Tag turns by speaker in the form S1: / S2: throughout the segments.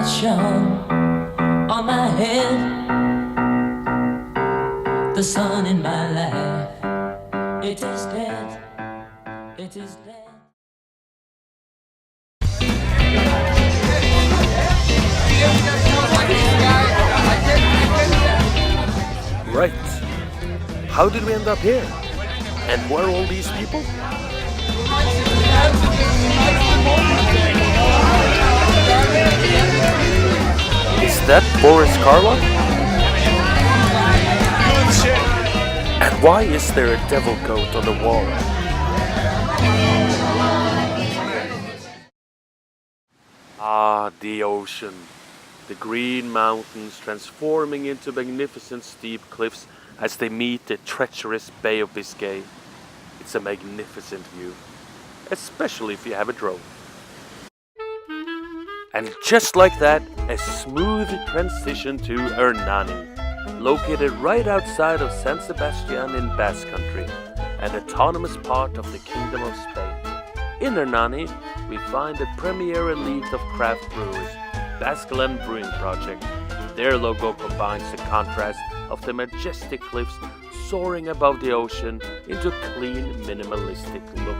S1: sunlight shone on my head. The sun in my life, it is dead. It is dead.
S2: Right. How did we end up here? And where are all these people? Is that Boris Karloff? And why is there a devil goat on the wall? Ah, the ocean. The green mountains transforming into magnificent steep cliffs as they meet the treacherous Bay of Biscay. It's a magnificent view, especially if you have a drone. And just like that, a smooth transition to Hernani, located right outside of San Sebastian in Basque Country, an autonomous part of the Kingdom of Spain. In Hernani, we find the premier elite of craft brewers, Basqueland Brewing Project. Their logo combines the contrast of the majestic cliffs soaring above the ocean into a clean, minimalistic look.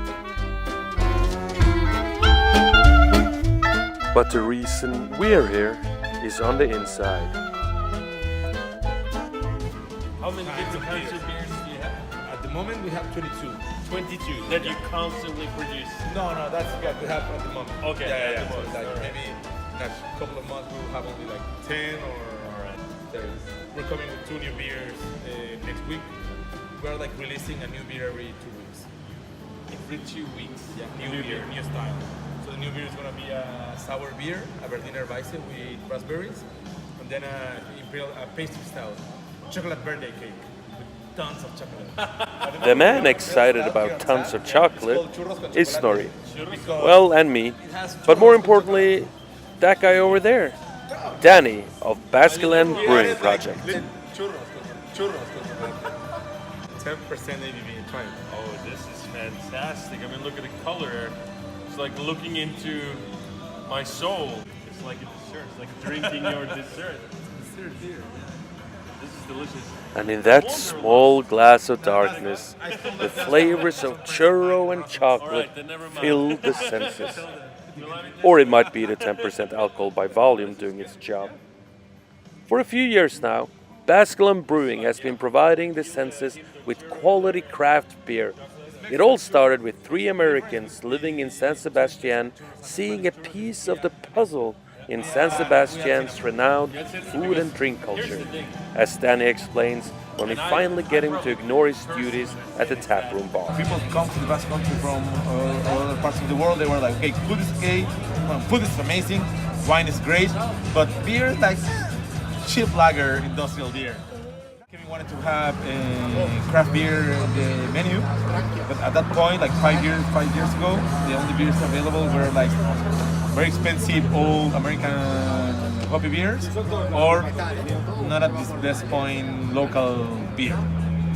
S2: But the reason we're here is on the inside.
S3: How many different kinds of beers do you have?
S4: At the moment, we have 22.
S3: 22 that you constantly produce.
S4: No, that's what we have at the moment.
S3: Okay,
S4: Yeah.
S3: at the
S4: So
S3: moment,
S4: like
S3: alright.
S4: maybe in a couple of months, we'll have only like 10 or.
S3: Alright.
S4: We're coming with 2 new beers next week. We are like releasing a new beer every 2 weeks.
S3: Every 2 weeks.
S4: Yeah,
S3: new beer.
S4: new style. So the new beer is gonna be a sour beer, a Berliner Weisse with raspberries, and then a pastry style, chocolate birthday cake with tons of chocolate.
S2: The man excited about tons of chocolate is Snorri.
S4: Because
S2: Well, and me.
S4: it has
S2: But more
S4: churros
S2: importantly, that guy over there, Danny of Basqueland Brewing Project.
S4: Churros. 10% ABV. Try it.
S3: Oh, this is fantastic. I mean, look at the color. It's like looking into my soul. It's like a dessert. It's like drinking your dessert.
S4: Dessert beer.
S3: This is delicious.
S2: And in that small glass of darkness, the flavors of churro and chocolate
S3: Alright, then never mind.
S2: fill the senses. Or it might be the 10% alcohol by volume doing its job. For a few years now, Basqueland Brewing has been providing the senses with quality craft beer. It all started with 3 Americans living in San Sebastian, seeing a piece of the puzzle in San Sebastian's renowned food and drink culture. As Danny explains, when we finally get him to ignore his duties at the taproom bar.
S4: People come to the Basque Country from other parts of the world. They were like, okay, food is okay, food is amazing, wine is great, but beer is like cheap lager industrial beer. We wanted to have a craft beer in the menu, but at that point, like 5 years ago, the only beers available were like very expensive old American hoppy beers, or not at this best local beer.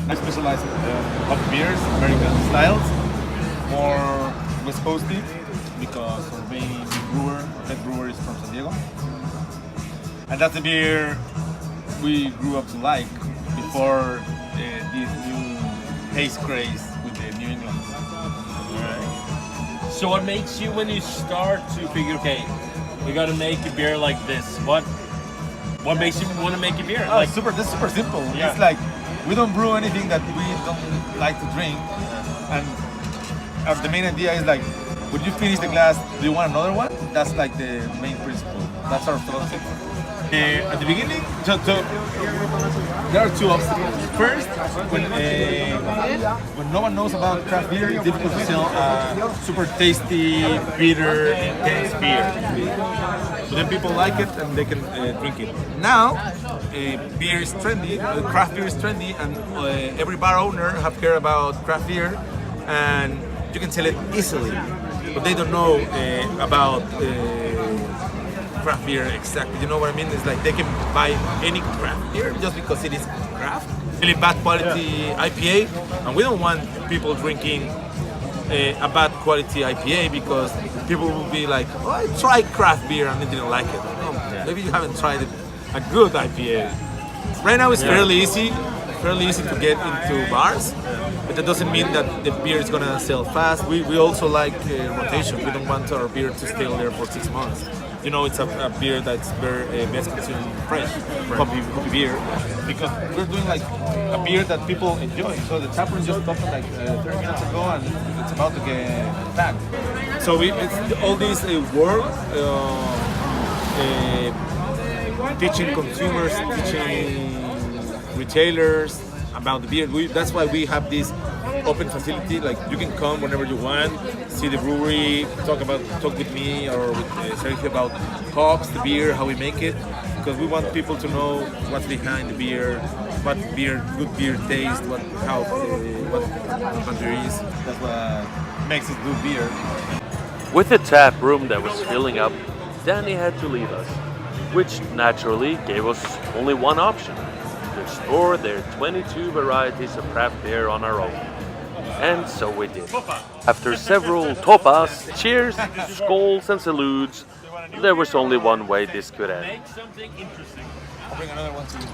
S4: I specialize in hoppy beers, American styles, more West Coasty, because our main head brewer is from San Diego. And that's the beer we grew up to like before this new haze craze with the New England.
S3: Alright. So what makes you, when you start to figure, okay, we gotta make a beer like this, what makes you want to make a beer?
S4: Oh, this is super simple.
S3: Yeah.
S4: It's like we don't brew anything that we don't like to drink, and the main idea is like, when you finish the glass, do you want another one? That's like the main principle. That's our philosophy. At the beginning, so there are 2 obstacles. First, when no one knows about craft beer, it's difficult to sell a super tasty, bitter, intense beer. So then people like it and they can drink it. Now, beer is trendy, craft beer is trendy, and every bar owner have heard about craft beer, and you can sell it easily. But they don't know about craft beer exactly. You know what I mean? It's like they can buy any craft beer just because it is craft. Really bad quality IPA, and we don't want people drinking a bad quality IPA because people will be like, oh, I tried craft beer and I didn't like it. No, maybe you haven't tried a good IPA. Right now it's fairly easy to get into bars, but that doesn't mean that the beer is gonna sell fast. We also like rotation. We don't want our beer to stay there for 6 months. You know, it's a beer that's very best consumed fresh, coffee beer, because we're doing like a beer that people enjoy. So the tap room just opened like 30 minutes ago, and it's about to get packed. So it's all this work, teaching consumers, teaching retailers about the beer. That's why we have this open facility. Like you can come whenever you want, see the brewery, talk with me or with Sergio about hops, the beer, how we make it, because we want people to know what's behind the beer, what good beer tastes, what beer is. That's what makes it good beer.
S2: With the tap room that was filling up, Danny had to leave us, which naturally gave us only one option: to explore their 22 varieties of craft beer on our own. And so we did. After several topas, cheers, skulls and salutes, there was only one way this could end.
S4: I'll bring another one to you.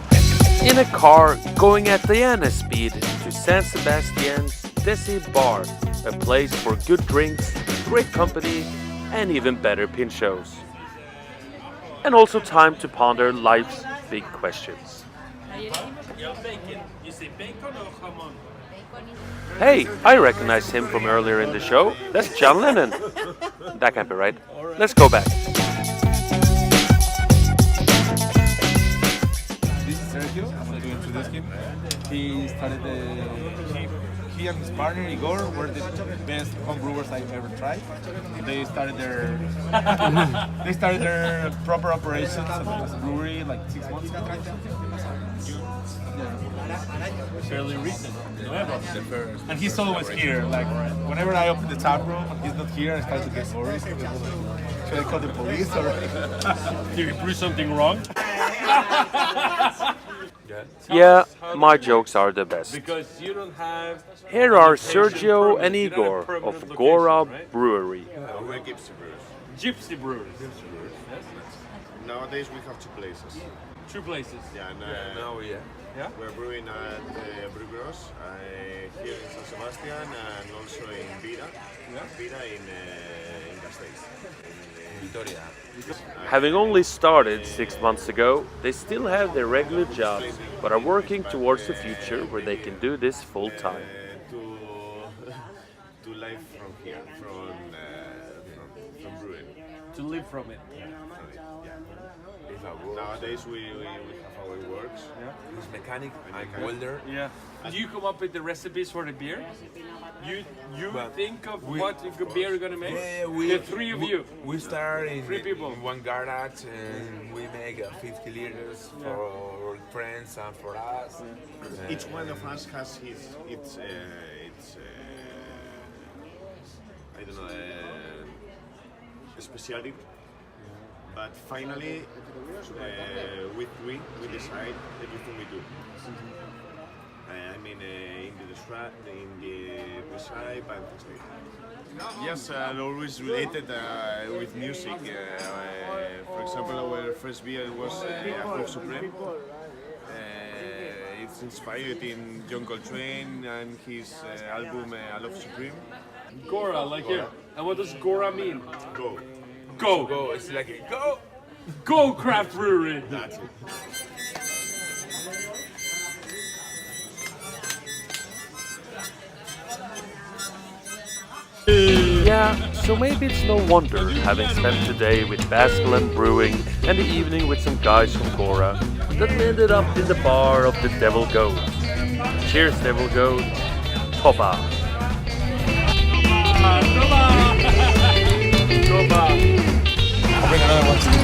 S2: In a car going at Diana speed to San Sebastian's Desi Bar, a place for good drinks, great company, and even better pinchos. And also time to ponder life's big questions. Hey, I recognize him from earlier in the show. That's John Lennon. That can't be right. Let's go back.
S4: This is Sergio. I'm going to introduce him. He started he and his partner Igor were the best home brewers I've ever tried. They started their proper operations as a brewery like 6 months ago.
S3: Fairly recent.
S4: And he's always here. Like whenever I open the tap room and he's not here, I start to get worried. Should I call the police or?
S3: Did you brew something wrong?
S2: Yeah, my jokes are the best.
S3: Because you don't have.
S2: Here are Sergio and Igor of GORA Brewery.
S5: We're gypsy brewers.
S3: Gypsy brewers.
S5: Nowadays we have two places.
S3: Two places.
S5: Yeah, and
S3: Yeah?
S5: we're brewing at Brewgross here in San Sebastian and also in Vira. Vira in Gasteiz. Vitoria.
S2: Having only started 6 months ago, they still have their regular jobs, but are working towards the future where they can do this full time.
S5: To live from here, from brewing.
S3: To live from it.
S5: Nowadays we have our works.
S6: He's mechanic, I'm welder.
S3: Yeah. Do you come up with the recipes for the beer? You
S6: Well,
S3: think of what beer you're gonna make?
S6: Yeah,
S3: The three of you.
S6: We start in,
S3: Three people.
S6: in one garage and we make 50 liters for our friends and for us.
S5: Each one of us has its I don't know speciality. But finally, we decide everything we do. I mean, in the recipe and things like that. Yes, and always related with music. For example, our first beer was Love Supreme. It's inspired in John Coltrane and his album Love Supreme.
S3: GORA, like here. And what does GORA mean?
S5: Go.
S3: Go!
S6: Go, it's like, go!
S3: Go craft brewery!
S5: That's it.
S2: Yeah, so maybe it's no wonder, having spent today with Basqueland Brewing and the evening with some guys from GORA, that we ended up in the bar of the Devil Goat. Cheers, Devil Goat. Topa.
S4: I'll bring another one to you.